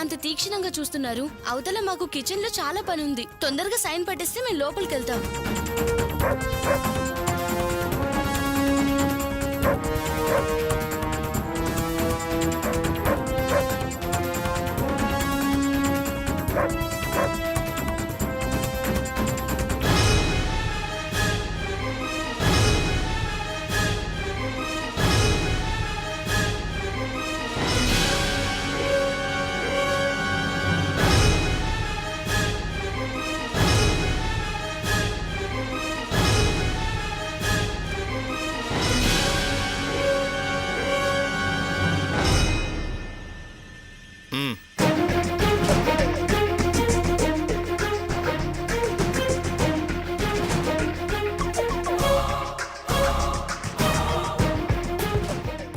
అంత తీక్షణంగా చూస్తున్నారు? అవతల మాకు కిచెన్ లో చాలా పని ఉంది. తొందరగా సైన్ పట్టేస్తే మేము లోపలికి వెళ్తాం.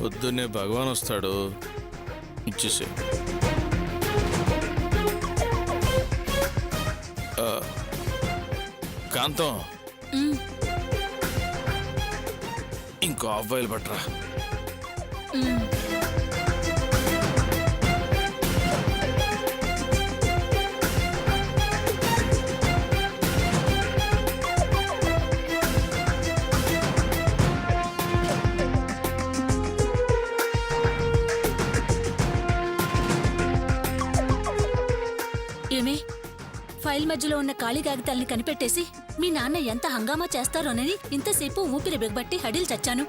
పొద్దున్నే భగవాన్ వస్తాడు, ఇచ్చేసే. కాంతం, ఇంకో అబ్బాయిలు పట్టరా. ఏమే, ఫైల్ మధ్యలో ఉన్న ఖాళీ కాగితాల్ని కనిపెట్టేసి మీ నాన్న ఎంత హంగామా చేస్తారోనని ఇంతసేపు ఊపిరి బిగబట్టి హడిల్ చచ్చాను.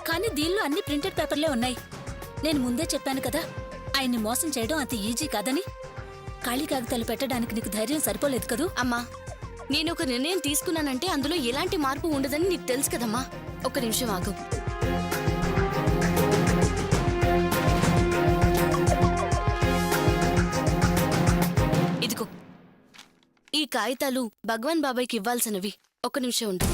కానీ దీనిలో అన్ని ప్రింటెడ్ పేపర్లే ఉన్నాయి. నేను ముందే చెప్పాను కదా, ఆయన్ని మోసం చేయడం అంత ఈజీ కాదని. ఖాళీ కాగితాలు పెట్టడానికి నీకు ధైర్యం సరిపోలేదు కదూ? అమ్మా, నేను ఒక నిర్ణయం తీసుకున్నానంటే అందులో ఎలాంటి మార్పు ఉండదని నీకు తెలుసు కదమ్మా. ఒక్క నిమిషం ఆగు. ఇదిగో, ఈ కాగితాలు భగవాన్ బాబాయ్కి ఇవ్వాల్సినవి. ఒక్క నిమిషం ఉండు.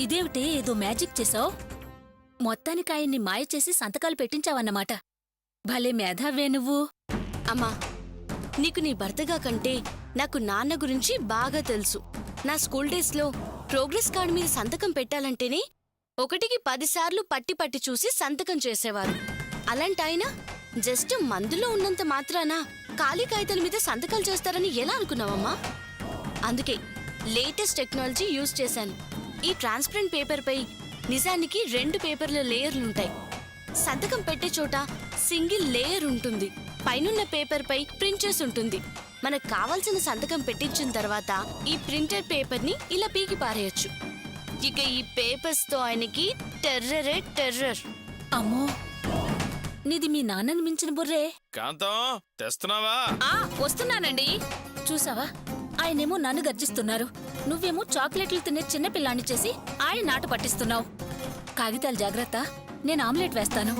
ఇదేమిటే, ఏదో మ్యాజిక్ చేసావు? మొత్తానికి ఆయన్ని మాయ చేసి సంతకాలు పెట్టించావన్నమాట. భలే మేధావే నువ్వు. అమ్మా, నీకు నీ భర్తగా కంటే నాకు నాన్న గురించి బాగా తెలుసు. నా స్కూల్ డేస్లో ప్రోగ్రెస్ కార్డు మీద సంతకం పెట్టాలంటేనే 1కి 10 సార్లు పట్టి పట్టి చూసి సంతకం చేసేవారు. అలాంటి ఆయన జస్ట్ మందులో ఉన్నంత మాత్రాన ఖాళీ కాగితాల మీద సంతకాలు చేస్తారని ఎలా అనుకున్నావమ్మా? అందుకే లేటెస్ట్ టెక్నాలజీ యూజ్ చేశాను. ఈ ట్రాన్స్పరెంట్ పేపర్ పై నిజానికి 2 పేపర్ల లేయర్లుంటాయి. సంతకం పెట్టే చోట సింగిల్ లేయర్ ఉంటుంది. పైనున్న పేపర్ పై ప్రింట్ చేసి ఉంటుంది. మనకు కావాల్సిన సంతకం పెట్టించిన తర్వాత ఈ ప్రింటెడ్ పేపర్ ని ఇలా పీకి పారేయచ్చు. ఇక ఈ పేపర్స్ తో ఆయనకి టెర్రరే టెర్రర్. అమ్మో, నీది మీ నాన్నని మించిన బుర్రే. కాంతం, తెస్తున్నావా? వస్తున్నానండి. చూసావా, ఆయనేమో నన్ను గర్జిస్తున్నారు, నువ్వేమో చాక్లెట్లు తినే చిన్న పిల్లాన్ని చేసి ఆయన నాట పట్టిస్తున్నావు. కాగితాలు జాగ్రత్త, నేను ఆమ్లెట్ వేస్తాను.